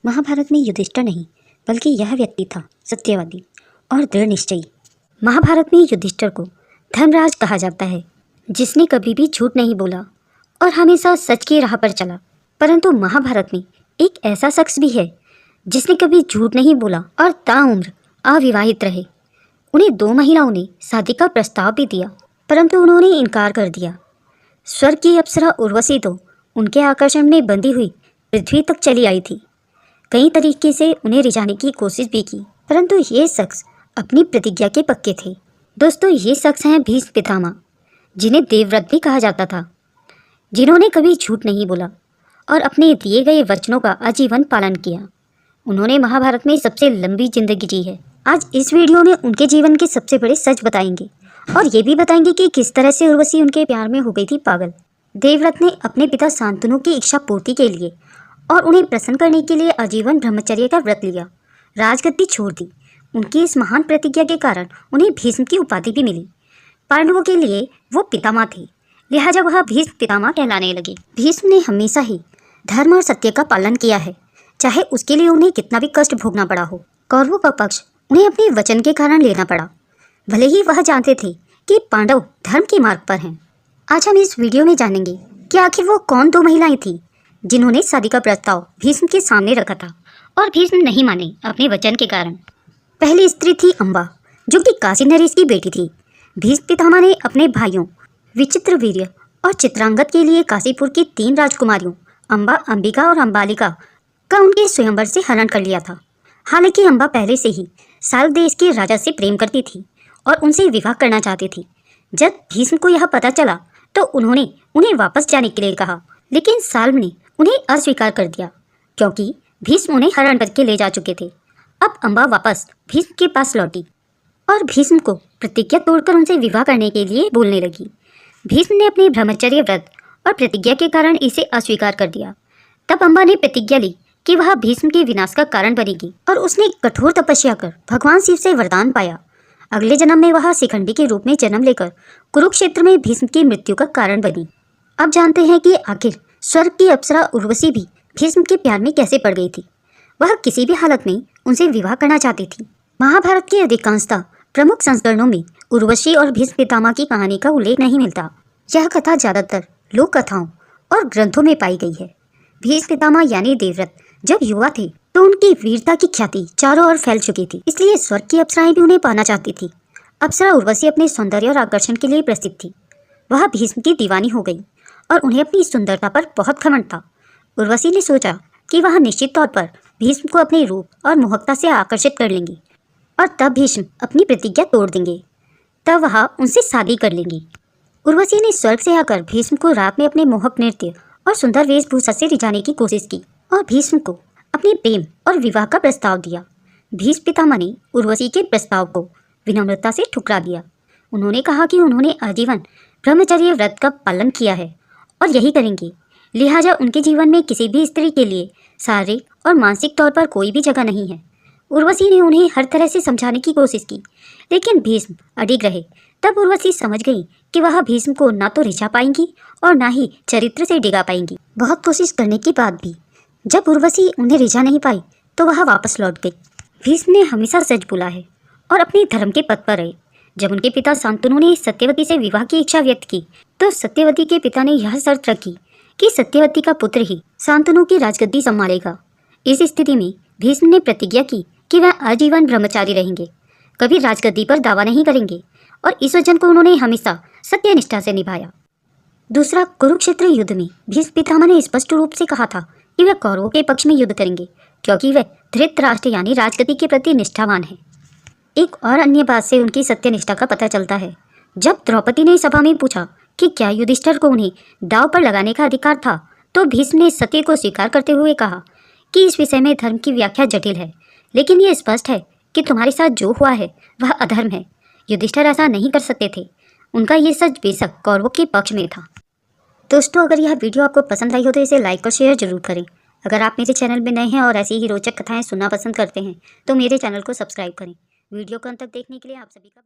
महाभारत में युधिष्ठिर नहीं बल्कि यह व्यक्ति था सत्यवादी और दृढ़ निश्चयी। महाभारत में युधिष्ठिर को धर्मराज कहा जाता है, जिसने कभी भी झूठ नहीं बोला और हमेशा सच की राह पर चला। परंतु महाभारत में एक ऐसा शख्स भी है जिसने कभी झूठ नहीं बोला और ताउम्र अविवाहित रहे। उन्हें 2 महिलाओं ने शादी का प्रस्ताव भी दिया, परंतु उन्होंने इनकार कर दिया। स्वर्ग की अप्सरा उर्वशी तो उनके आकर्षण में बंधी हुई पृथ्वी तक चली आई थी। कई तरीके से उन्हें रिझाने की कोशिश भी की, परंतु ये शख्स अपनी प्रतिज्ञा के पक्के थे। दोस्तों, ये शख्स हैं भीष्म पितामह, जिन्हें देवव्रत भी कहा जाता था, जिन्होंने कभी झूठ नहीं बोला और अपने दिए गए वचनों का आजीवन पालन किया। उन्होंने महाभारत में सबसे लंबी जिंदगी जी है। आज इस वीडियो में उनके जीवन के सबसे बड़े सच बताएंगे और ये भी बताएंगे कि किस तरह से उर्वशी उनके प्यार में हो गई थी पागल। देवव्रत ने अपने पिता शांतनु की इच्छा पूर्ति के लिए और उन्हें प्रसन्न करने के लिए आजीवन ब्रह्मचर्य का व्रत लिया, राजगद्दी छोड़ दी। उनकी इस महान प्रतिज्ञा के कारण उन्हें भीष्म की उपाधि भी मिली। पांडवों के लिए वो पितामह थे, लिहाजा वह भीष्म पितामह कहलाने लगे। भीष्म ने हमेशा ही धर्म और सत्य का पालन किया है, चाहे उसके लिए उन्हें कितना भी कष्ट भोगना पड़ा हो। कौरवों का पक्ष उन्हें अपने वचन के कारण लेना पड़ा, भले ही वह जानते थे कि पांडव धर्म के मार्ग पर हैं। आज हम इस वीडियो में जानेंगे कि आखिर वो कौन 2 महिलाएं थीं जिन्होंने शादी का प्रस्ताव भीष्म के सामने रखा था और भीष्म नहीं माने अपने वचन के कारण। पहली स्त्री थी अंबा, जो कि काशी नरेश की बेटी थी। भीष्म पितामह ने अपने भाइयों विचित्रवीर्य और चित्रांगद के लिए काशीपुर की 3 राजकुमारियों अंबा, अंबिका और अंबालिका का उनके स्वयंवर से हरण कर लिया था। हालांकि अंबा पहले से ही साल देश के राजा से प्रेम करती थी और उनसे विवाह करना चाहती थी। जब भीष्म को यह पता चला तो उन्होंने उन्हें वापस जाने के लिए कहा, लेकिन साल्व ने उन्हें अस्वीकार कर दिया क्योंकि भीष्म उन्हें हरण करके ले जा चुके थे। अब अंबा वापस भीष्म के पास लौटी और भीष्म को प्रतिज्ञा तोड़कर उनसे विवाह करने के लिए बोलने लगी। भीष्म ने अपने ब्रह्मचर्य व्रत और प्रतिज्ञा के कारण इसे अस्वीकार कर दिया। तब अंबा ने प्रतिज्ञा ली कि वह भीष्म के विनाश का कारण बनेगी और उसने कठोर तपस्या कर भगवान शिव से वरदान पाया। अगले जन्म में वह शिखंडी के रूप में जन्म लेकर कुरुक्षेत्र में भीष्म की मृत्यु का कारण बनी। अब जानते हैं कि आखिर स्वर्ग की अप्सरा उर्वशी भी भीष्म के प्यार में कैसे पड़ गई थी। वह किसी भी हालत में उनसे विवाह करना चाहती थी। महाभारत की अधिकांशतः प्रमुख संस्करणों में उर्वशी और भीष्म पितामह की कहानी का उल्लेख नहीं मिलता। यह कथा ज्यादातर लोक कथाओं और ग्रंथों में पाई गई है। भीष्म पितामह यानी देवव्रत जब युवा थे तो उनकी वीरता की ख्याति चारों ओर फैल चुकी थी, इसलिए स्वर्ग की अप्सराएं भी उन्हें पाना चाहती थी। अप्सरा उर्वशी अपने सौंदर्य और आकर्षण के लिए प्रसिद्ध थी। वह भीष्म की दीवानी हो गई और उन्हें अपनी सुंदरता पर बहुत घमंड था। उर्वशी ने सोचा कि वह निश्चित तौर पर भीष्म को अपने रूप और मोहकता से आकर्षित कर लेंगी और तब भीष्म अपनी प्रतिज्ञा तोड़ देंगे। तब वह उनसे शादी कर लेंगी। उर्वशी ने स्वर्ग से आकर भीष्म को रात में अपने मोहक नृत्य और सुंदर वेशभूषा से रिझाने की कोशिश की और भीष्म को अपने प्रेम और विवाह का प्रस्ताव दिया। भीष्म पितामह ने उर्वशी के प्रस्ताव को विनम्रता से ठुकरा दिया। उन्होंने कहा कि उन्होंने आजीवन ब्रह्मचर्य व्रत का पालन किया है और यही करेंगे, लिहाजा उनके जीवन में किसी भी स्त्री के लिए शारीरिक और मानसिक तौर पर कोई भी जगह नहीं है। उर्वशी ने उन्हें हर तरह से समझाने की कोशिश की, लेकिन भीष्म अडिग रहे। तब उर्वशी समझ गई कि वह भीष्म को ना तो रिझा पाएंगी और ना ही चरित्र से डिगा पाएंगी। बहुत कोशिश करने के बाद भी जब उर्वशी उन्हें रिझा नहीं पाई तो वह वापस लौट गई। भीष्म ने हमेशा सच बोला है और अपने धर्म के पथ पर रहे। जब उनके पिता शांतनु ने सत्यवती से विवाह की इच्छा व्यक्त की तो सत्यवती के पिता ने यह शर्त रखी कि सत्यवती का पुत्र ही शांतनु की राजगद्दी संभालेगा। इस स्थिति में भीष्म ने प्रतिज्ञा की कि वह आजीवन ब्रह्मचारी रहेंगे, कभी राजगद्दी पर दावा नहीं करेंगे और इस वचन को उन्होंने हमेशा सत्यनिष्ठा से निभाया। दूसरा, कुरुक्षेत्र युद्ध में भीष्म पितामह ने स्पष्ट रूप से कहा था कि वह कौरवों के पक्ष में युद्ध करेंगे क्योंकि वह धृतराष्ट्र यानी राजगद्दी के प्रति निष्ठावान है। एक और अन्य बात से उनकी सत्यनिष्ठा का पता चलता है। जब द्रौपदी ने सभा में पूछा कि क्या युधिष्ठिर को उन्हें दांव पर लगाने का अधिकार था तो भीष्म ने सत्य को स्वीकार करते हुए कहा कि इस विषय में धर्म की व्याख्या जटिल है, लेकिन ये स्पष्ट है कि तुम्हारे साथ जो हुआ है वह अधर्म है। युधिष्ठिर ऐसा नहीं कर सकते थे। उनका ये सच बेशक कौरवों के पक्ष में था। दोस्तों, अगर यह वीडियो आपको पसंद आई हो तो इसे लाइक और शेयर जरूर करें। अगर आप मेरे चैनल में नए हैं और ऐसी ही रोचक कथाएं सुनना पसंद करते हैं तो मेरे चैनल को सब्सक्राइब करें। वीडियो को अंत तक देखने के लिए आप सभी का